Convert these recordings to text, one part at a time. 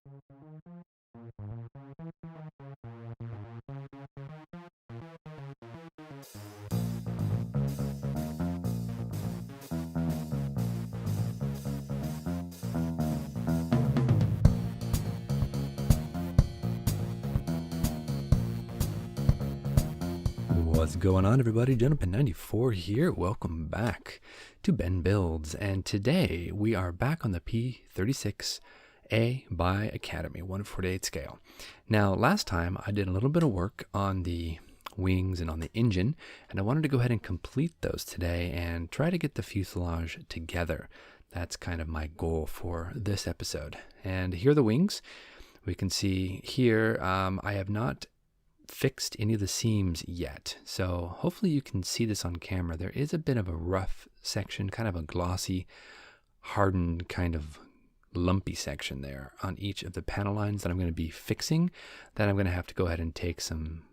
What's going on, everybody? Gentleman94 here. Welcome back to Ben Builds, and today we are back on the P-36A by Academy 1/48 scale. Now, last time I did a little bit of work on the wings and on the engine, and I wanted to go ahead and complete those today and try to get the fuselage together. That's kind of my goal for this episode. And here are the wings. We can see here I have not fixed any of the seams yet, so hopefully you can see this on camera. There is a bit of a rough section, kind of a glossy, hardened, kind of lumpy section there on each of the panel lines that I'm going to be fixing, that I'm going to have to go ahead and take some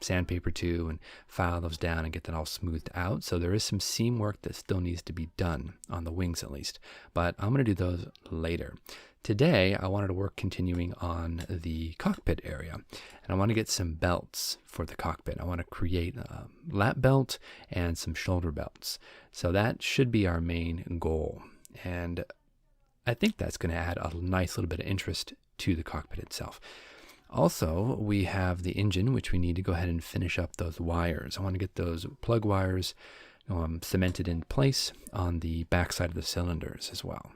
sandpaper to and file those down and get that all smoothed out. So there is some seam work that still needs to be done on the wings at least, but I'm going to do those later. Today, I wanted to work continuing on the cockpit area, and I want to get some belts for the cockpit. I want to create a lap belt and some shoulder belts. So that should be our main goal, and I think that's going to add a nice little bit of interest to the cockpit itself. Also, we have the engine, which we need to go ahead and finish up those wires. I want to get those plug wires cemented in place on the backside of the cylinders as well.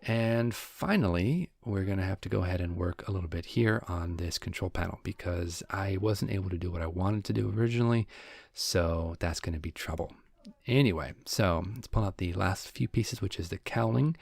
And finally, we're going to have to go ahead and work a little bit here on this control panel because I wasn't able to do what I wanted to do originally, so that's going to be trouble. Anyway, so let's pull out the last few pieces, which is the cowling,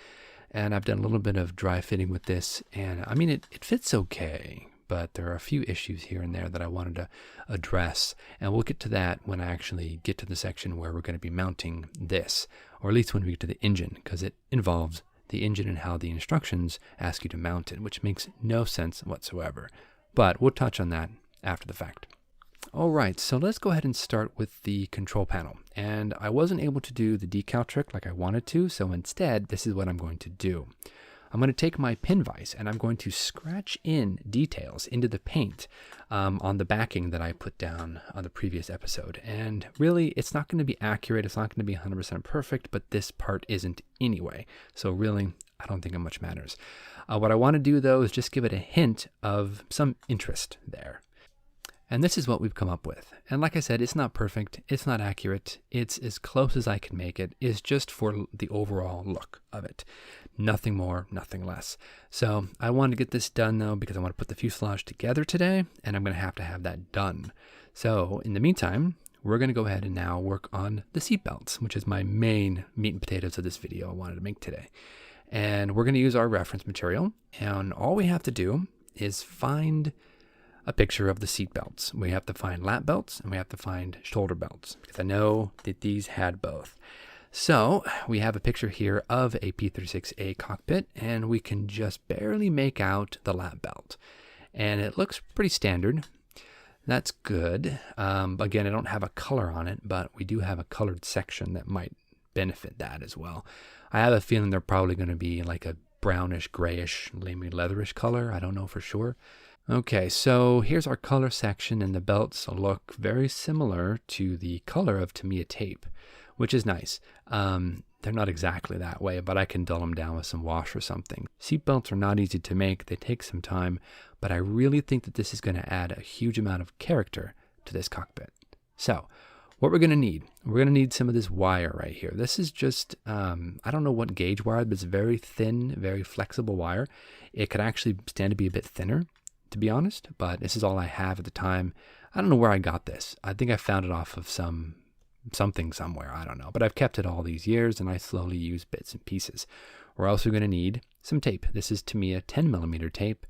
and I've done a little bit of dry fitting with this, and I mean, it fits okay, but there are a few issues here and there that I wanted to address, and we'll get to that when I actually get to the section where we're going to be mounting this, or at least when we get to the engine, because it involves the engine and how the instructions ask you to mount it, which makes no sense whatsoever. But we'll touch on that after the fact. All right, so let's go ahead and start with the control panel. And I wasn't able to do the decal trick like I wanted to, so instead, this is what I'm going to do. I'm going to take my pin vise and I'm going to scratch in details into the paint on the backing that I put down on the previous episode. And really, it's not going to be accurate. It's not going to be 100% perfect, but this part isn't anyway. So really, I don't think it much matters. What I want to do, though, is just give it a hint of some interest there. And this is what we've come up with. And like I said, it's not perfect. It's not accurate. It's as close as I can make it. It's just for the overall look of it. Nothing more, nothing less. So I wanted to get this done, though, because I want to put the fuselage together today, and I'm going to have that done. So in the meantime, we're going to go ahead and now work on the seat belts, which is my main meat and potatoes of this video I wanted to make today. And we're going to use our reference material. And all we have to do is find a picture of the seat belts. We have to find lap belts and we have to find shoulder belts because I know that these had both. So we have a picture here of a P-36A cockpit and we can just barely make out the lap belt. And it looks pretty standard. That's good. Again, I don't have a color on it, but we do have a colored section that might benefit that as well. I have a feeling they're probably going to be like a brownish, grayish, maybe leatherish color. I don't know for sure. Okay, so here's our color section, and the belts look very similar to the color of Tamiya tape, which is nice. They're not exactly that way, but I can dull them down with some wash or something. Seat belts are not easy to make. They take some time, but I really think that this is going to add a huge amount of character to this cockpit. So what we're going to need some of this wire right here. This is just, I don't know what gauge wire, but it's very thin, very flexible wire. It could actually stand to be a bit thinner, to be honest, but this is all I have at the time. I don't know where I got this. I think I found it off of something somewhere. I don't know, but I've kept it all these years and I slowly use bits and pieces. We're also going to need some tape. This is Tamiya 10mm tape.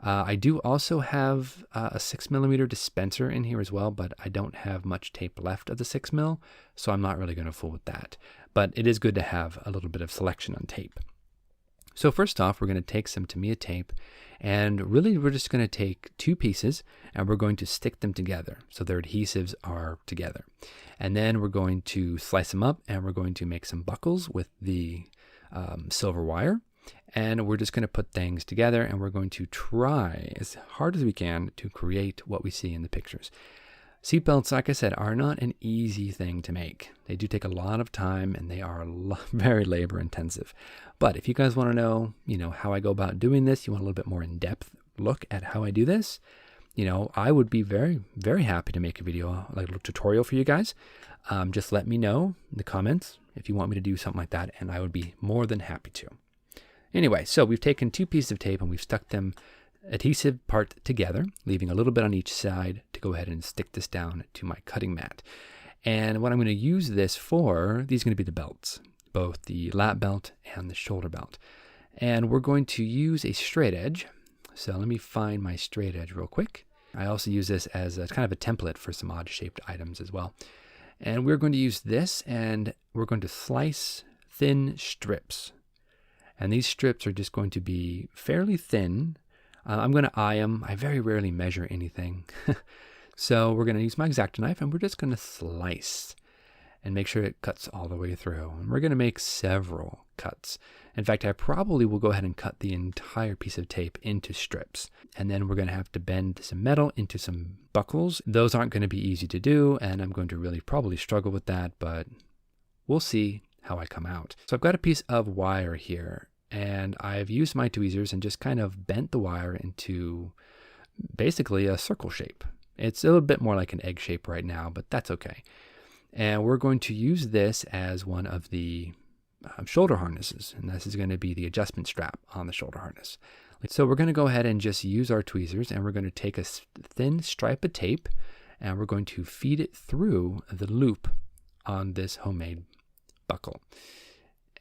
I do also have a 6mm dispenser in here as well, but I don't have much tape left of the 6mm, so I'm not really going to fool with that. But it is good to have a little bit of selection on tape. So first off, we're going to take some Tamiya tape, and really we're just going to take two pieces and we're going to stick them together so their adhesives are together. And then we're going to slice them up and we're going to make some buckles with the silver wire. and we're just going to put things together, and we're going to try as hard as we can to create what we see in the pictures. Seatbelts, like I said, are not an easy thing to make. They do take a lot of time, and they are very labor intensive. But if you guys want to know, how I go about doing this, you want a little bit more in-depth look at how I do this, I would be very, very happy to make a video, like a little tutorial for you guys. Just let me know in the comments if you want me to do something like that, and I would be more than happy to. Anyway, so we've taken 2 pieces of tape and we've stuck them adhesive part together, leaving a little bit on each side to go ahead and stick this down to my cutting mat. And what I'm going to use this for, these are going to be the belts, both the lap belt and the shoulder belt. And we're going to use a straight edge. So let me find my straight edge real quick. I also use this as a kind of a template for some odd shaped items as well. And we're going to use this, and we're going to slice thin strips. And these strips are just going to be fairly thin. I'm going to eye them. I very rarely measure anything. So we're going to use my X-Acto knife, and we're just going to slice and make sure it cuts all the way through. And we're going to make several cuts. In fact, I probably will go ahead and cut the entire piece of tape into strips. And then we're going to have to bend some metal into some buckles. Those aren't going to be easy to do, and I'm going to really probably struggle with that, but we'll see how I come out. So I've got a piece of wire here, and I've used my tweezers and just kind of bent the wire into basically a circle shape. It's a little bit more like an egg shape right now, but that's okay. And we're going to use this as one of the shoulder harnesses, and this is going to be the adjustment strap on the shoulder harness. So we're going to go ahead and just use our tweezers, and we're going to take a thin stripe of tape, and we're going to feed it through the loop on this homemade buckle.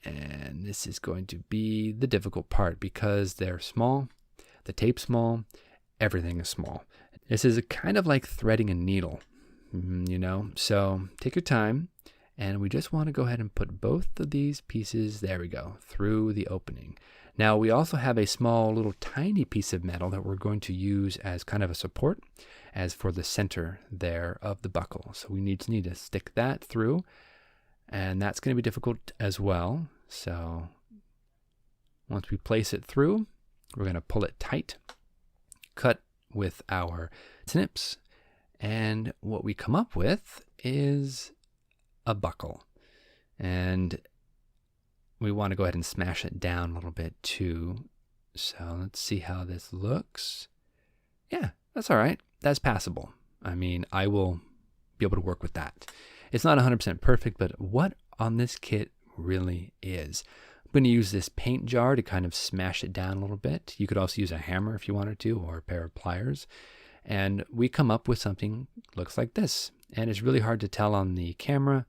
And this is going to be the difficult part because they're small, the tape's small, everything is small. This is kind of like threading a needle, So take your time, and we just want to go ahead and put both of these pieces, there we go, through the opening. Now we also have a small little tiny piece of metal that we're going to use as kind of a support, as for the center there of the buckle. So we need to stick that through, and that's going to be difficult as well. So once we place it through, we're going to pull it tight, cut with our snips, and what we come up with is a buckle. And we want to go ahead and smash it down a little bit too. So let's see how this looks. Yeah, that's all right. That's passable. I mean, I will be able to work with that. It's not 100% perfect, but what on this kit really is. I'm going to use this paint jar to kind of smash it down a little bit. You could also use a hammer if you wanted to, or a pair of pliers. And we come up with something looks like this. And it's really hard to tell on the camera.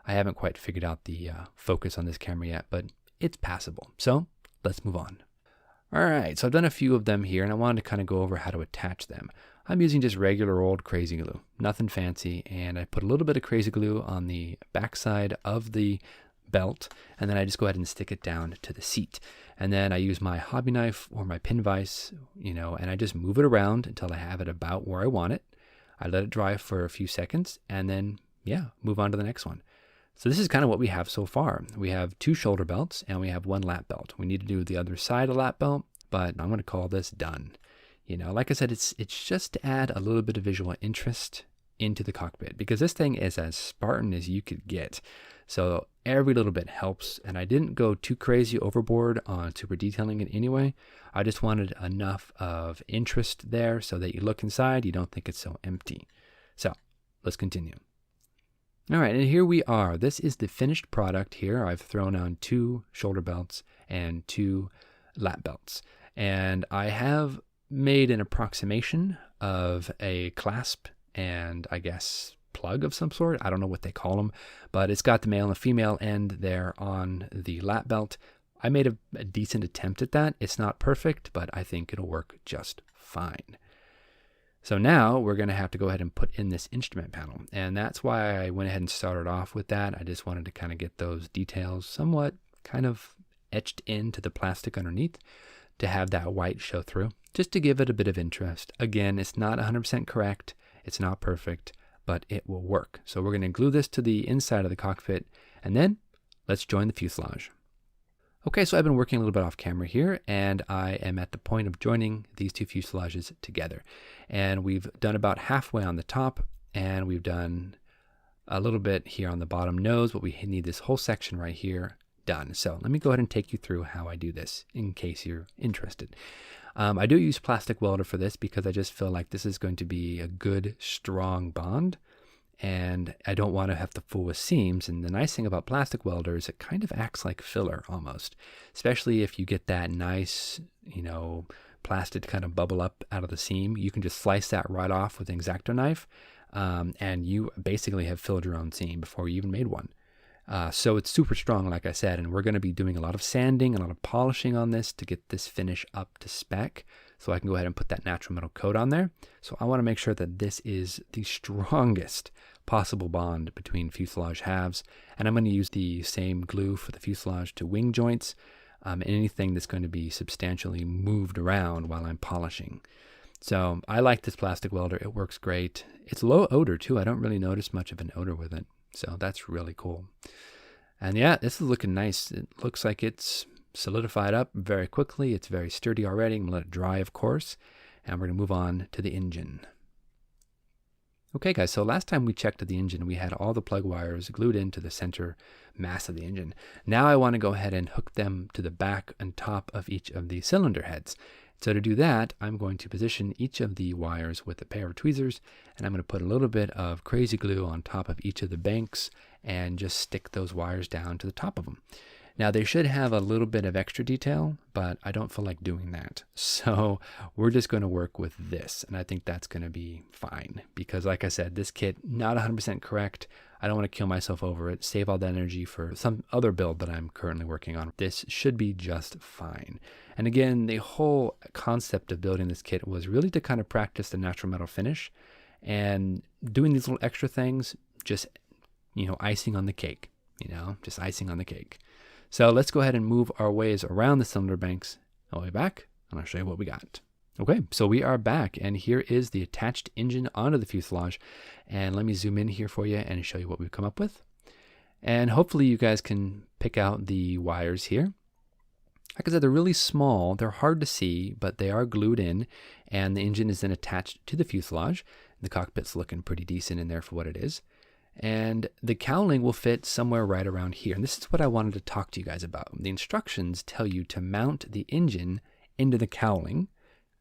I haven't quite figured out the focus on this camera yet, but it's passable. So let's move on. All right, so I've done a few of them here, and I wanted to kind of go over how to attach them. I'm using just regular old crazy glue, nothing fancy, and I put a little bit of crazy glue on the backside of the belt, and then I just go ahead and stick it down to the seat. And then I use my hobby knife or my pin vise, and I just move it around until I have it about where I want it. I let it dry for a few seconds, and then, move on to the next one. So this is kind of what we have so far. We have 2 shoulder belts, and we have 1 lap belt. We need to do the other side of the lap belt, but I'm going to call this done. Like I said, it's just to add a little bit of visual interest into the cockpit, because this thing is as Spartan as you could get. So every little bit helps, and I didn't go too crazy overboard on super detailing it anyway. I just wanted enough of interest there so that you look inside, you don't think it's so empty. So let's continue. All right, and here we are. This is the finished product here. I've thrown on 2 shoulder belts and 2 lap belts. And I have made an approximation of a clasp and, I guess, plug of some sort. I don't know what they call them, but it's got the male and female end there on the lap belt. I made a decent attempt at that. It's not perfect, but I think it'll work just fine. So now we're going to have to go ahead and put in this instrument panel. And that's why I went ahead and started off with that. I just wanted to kind of get those details somewhat kind of etched into the plastic underneath to have that white show through, just to give it a bit of interest. Again, it's not 100% correct. It's not perfect, but it will work. So we're going to glue this to the inside of the cockpit, and then let's join the fuselage. Okay, so I've been working a little bit off camera here, and I am at the point of joining these two fuselages together. And we've done about halfway on the top, and we've done a little bit here on the bottom nose, but we need this whole section right here done. So let me go ahead and take you through how I do this in case you're interested. I do use plastic welder for this because I just feel like this is going to be a good, strong bond. And I don't want to have to fool with seams. And the nice thing about plastic welder is it kind of acts like filler almost, especially if you get that nice, plastic to kind of bubble up out of the seam. You can just slice that right off with an X-Acto knife, and you basically have filled your own seam before you even made one. So it's super strong, like I said, and we're going to be doing a lot of sanding, a lot of polishing on this to get this finish up to spec. So I can go ahead and put that natural metal coat on there. So I want to make sure that this is the strongest possible bond between fuselage halves. And I'm going to use the same glue for the fuselage to wing joints and anything that's going to be substantially moved around while I'm polishing. So I like this plastic welder. It works great. It's low odor too. I don't really notice much of an odor with it. So that's really cool. And yeah, this is looking nice. It looks like it's solidified up very quickly. It's very sturdy already. I'm going to let it dry, of course. And we're going to move on to the engine. Okay, guys, so last time we checked the engine, we had all the plug wires glued into the center mass of the engine. Now I want to go ahead and hook them to the back and top of each of the cylinder heads. So to do that, I'm going to position each of the wires with a pair of tweezers, and I'm going to put a little bit of crazy glue on top of each of the banks and just stick those wires down to the top of them. Now they should have a little bit of extra detail, but I don't feel like doing that. So we're just going to work with this, and I think that's going to be fine because like I said, this kit, not 100% correct. I don't want to kill myself over it, save all that energy for some other build that I'm currently working on. This should be just fine. And again, the whole concept of building this kit was really to kind of practice the natural metal finish, and doing these little extra things, just, icing on the cake, just icing on the cake. So let's go ahead and move our ways around the cylinder banks all the way back, and I'll show you what we got. Okay, so we are back, and here is the attached engine onto the fuselage. And let me zoom in here for you and show you what we've come up with. And hopefully you guys can pick out the wires here. Like I said, they're really small. They're hard to see, but they are glued in, and the engine is then attached to the fuselage. The cockpit's looking pretty decent in there for what it is. And the cowling will fit somewhere right around here. And this is what I wanted to talk to you guys about. The instructions tell you to mount the engine into the cowling,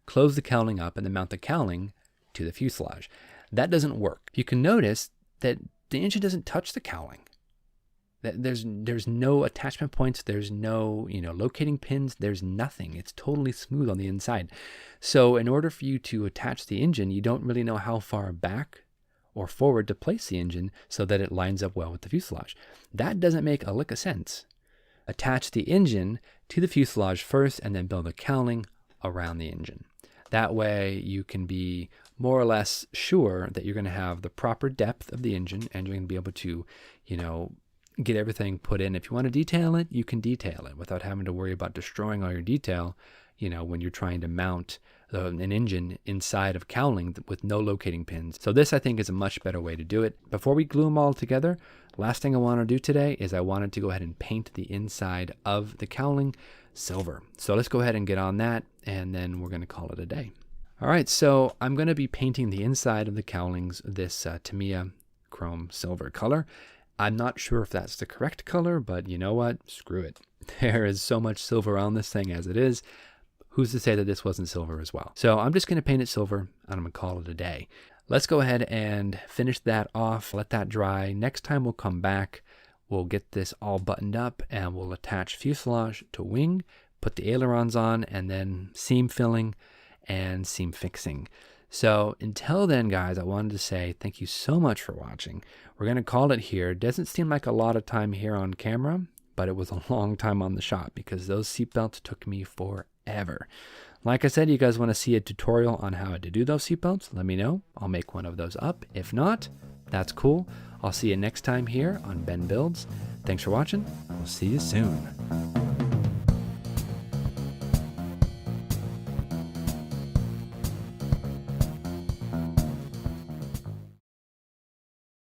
close the cowling up, and then mount the cowling to the fuselage. That doesn't work. You can notice that the engine doesn't touch the cowling. There's no attachment points. There's no, locating pins. There's nothing. It's totally smooth on the inside. So in order for you to attach the engine, you don't really know how far back or forward to place the engine so that it lines up well with the fuselage. That doesn't make a lick of sense. Attach the engine to the fuselage first and then build a cowling around the engine. That way you can be more or less sure that you're going to have the proper depth of the engine, and you're going to be able to, get everything put in. If you want to detail it, you can detail it without having to worry about destroying all your detail, when you're trying to mount an engine inside of cowling with no locating pins. So this, I think, is a much better way to do it. Before we glue them all together, last thing I want to do today is I wanted to go ahead and paint the inside of the cowling silver. So let's go ahead and get on that, and then we're going to call it a day. All right, so I'm going to be painting the inside of the cowlings this Tamiya chrome silver color. I'm not sure if that's the correct color, but you know what? Screw it. There is so much silver on this thing as it is. Who's to say that this wasn't silver as well? So I'm just going to paint it silver, and I'm going to call it a day. Let's go ahead and finish that off, let that dry. Next time we'll come back, we'll get this all buttoned up, and we'll attach fuselage to wing, put the ailerons on, and then seam filling and seam fixing. So until then, guys, I wanted to say thank you so much for watching. We're going to call it here. It doesn't seem like a lot of time here on camera, but it was a long time on the shop because those seatbelts took me forever. Like I said, you guys want to see a tutorial on how to do those seatbelts? Let me know. I'll make one of those up. If not, that's cool. I'll see you next time here on Ben Builds. Thanks for watching. We'll see you soon.